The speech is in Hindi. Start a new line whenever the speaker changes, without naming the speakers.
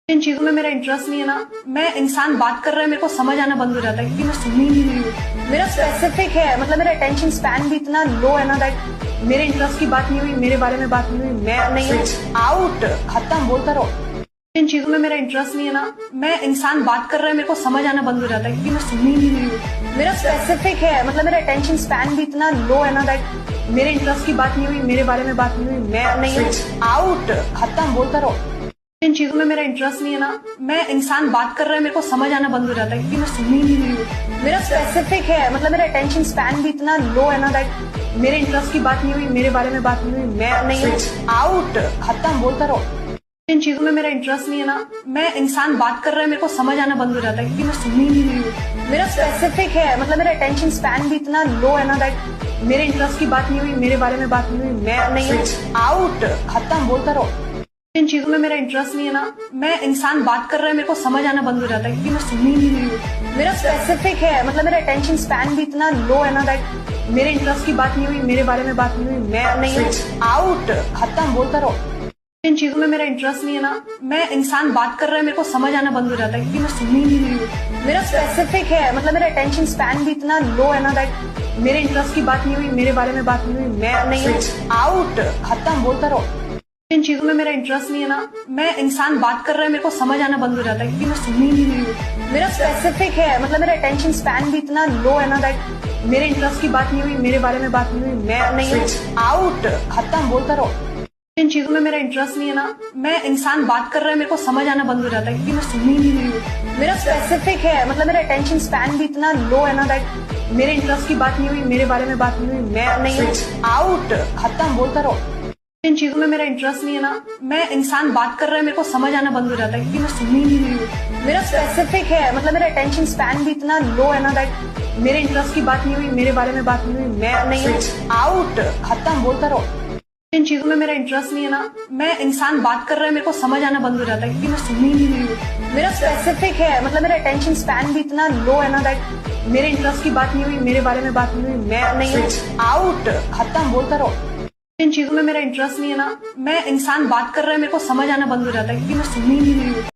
इन चीजों में मेरा इंटरेस्ट नहीं है ना। मैं इंसान बात कर रहा है मेरे को समझ आना बंद हो जाता है क्योंकि मैं सुन ही नहीं रही हूँ। मेरा स्पेसिफिक है, मतलब मेरा अटेंशन स्पैन भी इतना लो है ना दैट मेरे इंटरेस्ट की बात नहीं हुई, मेरे बारे में बात नहीं हुई, मैं नहीं हूँ, आउट, खत्म, बोलता रहो। इन चीजों में मेरा इंटरेस्ट नहीं है ना। मैं इंसान बात कर रहा है मेरे को समझ आना बंद हो जाता है क्योंकि मैं सुन ही नहीं रही हूँ। मेरा स्पेसिफिक है, मतलब मेरा अटेंशन स्पैन भी इतना लो है ना दैट मेरे इंटरेस्ट की बात नहीं हुई, मेरे बारे में बात नहीं हुई, मैं नहीं हूँ, आउट, खत्म, बोलता रहो। इन चीजों में मेरा इंटरेस्ट नहीं है ना। मैं इंसान बात कर रहा है मेरे को समझ आना बंद हो जाता है क्योंकि मैं सुन ही नहीं रही हूँ। मेरा स्पेसिफिक है, मतलब मेरा अटेंशन स्पैन भी इतना लो है ना दैट मेरे इंटरेस्ट की बात नहीं हुई, मेरे बारे में बात नहीं हुई, मैं नहीं हूँ, आउट, खत्म, बोलता रहो। इन चीजों में मेरा इंटरेस्ट नहीं है ना। मैं इंसान बात कर रहा है मेरे को समझ आना बंद हो जाता है क्योंकि मैं सुन ही नहीं रही हूँ। मेरा स्पेसिफिक है, मतलब मेरा अटेंशन स्पैन भी इतना लो है ना दैट मेरे इंटरेस्ट की बात नहीं हुई, मेरे बारे में बात नहीं हुई, मैं नहीं हूँ, आउट, खत्म, बोलता रहो। इन चीजों में मेरा इंटरेस्ट नहीं है ना। मैं इंसान बात कर रहा है मेरे को समझ आना बंद हो जाता है क्योंकि मैं सुन ही नहीं रही हूँ। मेरा स्पेसिफिक है, मतलब मेरा अटेंशन स्पैन भी इतना लो है ना दैट मेरे इंटरेस्ट की बात नहीं हुई, मेरे बारे में बात नहीं हुई, मैं नहीं हूँ, आउट, खत्म, बोलता रहो। इन चीजों में मेरा इंटरेस्ट नहीं है ना। मैं इंसान बात कर रहा है मेरे को समझ आना बंद हो जाता है क्योंकि मैं सुन ही नहीं रही हूँ। मेरा स्पेसिफिक है, मतलब मेरा अटेंशन स्पैन भी इतना लो है ना दैट मेरे इंटरेस्ट की बात नहीं हुई, मेरे बारे में बात नहीं हुई, मैं नहीं हूँ, आउट, खत्म, बोलता रहो। इन चीजों में मेरा इंटरेस्ट नहीं है ना। मैं इंसान बात कर रहा है मेरे को समझ आना बंद हो जाता है क्योंकि मैं सुन ही नहीं रही हूँ। मेरा स्पेसिफिक है, मतलब मेरा अटेंशन स्पैन भी इतना लो है ना दैट मेरे इंटरेस्ट की बात नहीं हुई, मेरे बारे में बात नहीं हुई, मैं नहीं हूँ, आउट, खत्म, बोलता रहो। इन चीजों में मेरा इंटरेस्ट नहीं है ना। मैं इंसान बात कर रहा है मेरे को समझ आना बंद हो जाता है क्योंकि मैं सुन ही नहीं रही हूँ। मेरा स्पेसिफिक है, मतलब मेरा अटेंशन स्पैन भी इतना लो है ना दैट मेरे इंटरेस्ट की बात नहीं हुई, मेरे बारे में बात नहीं हुई, मैं नहीं हूँ, आउट, खत्म, बोलता रहो। इन चीजों में मेरा इंटरेस्ट नहीं है ना। मैं इंसान बात कर रहा है मेरे को समझ आना बंद हो जाता है क्योंकि मैं सुन ही नहीं रही हूँ। मेरा स्पेसिफिक है, मतलब मेरा अटेंशन स्पैन भी इतना लो है ना दैट मेरे इंटरेस्ट की बात नहीं हुई, मेरे बारे में बात नहीं हुई, मैं नहीं हूँ, आउट, खत्म, बोलता रहो। इन चीजों में मेरा इंटरेस्ट नहीं है ना। मैं इंसान बात कर रहा है मेरे को समझ आना बंद हो जाता है क्योंकि मैं सुन ही नहीं रही हूँ। मेरा स्पेसिफिक है, मतलब मेरा अटेंशन स्पैन भी इतना लो है ना दैट मेरे इंटरेस्ट की बात नहीं हुई, मेरे बारे में बात नहीं हुई, मैं नहीं हूँ, आउट, खत्म, बोलता रहो। इन चीजों में मेरा इंटरेस्ट नहीं है ना। मैं इंसान बात कर रहा है मेरे को समझ आना बंद हो जाता है क्योंकि मैं सुन ही नहीं रही हूँ।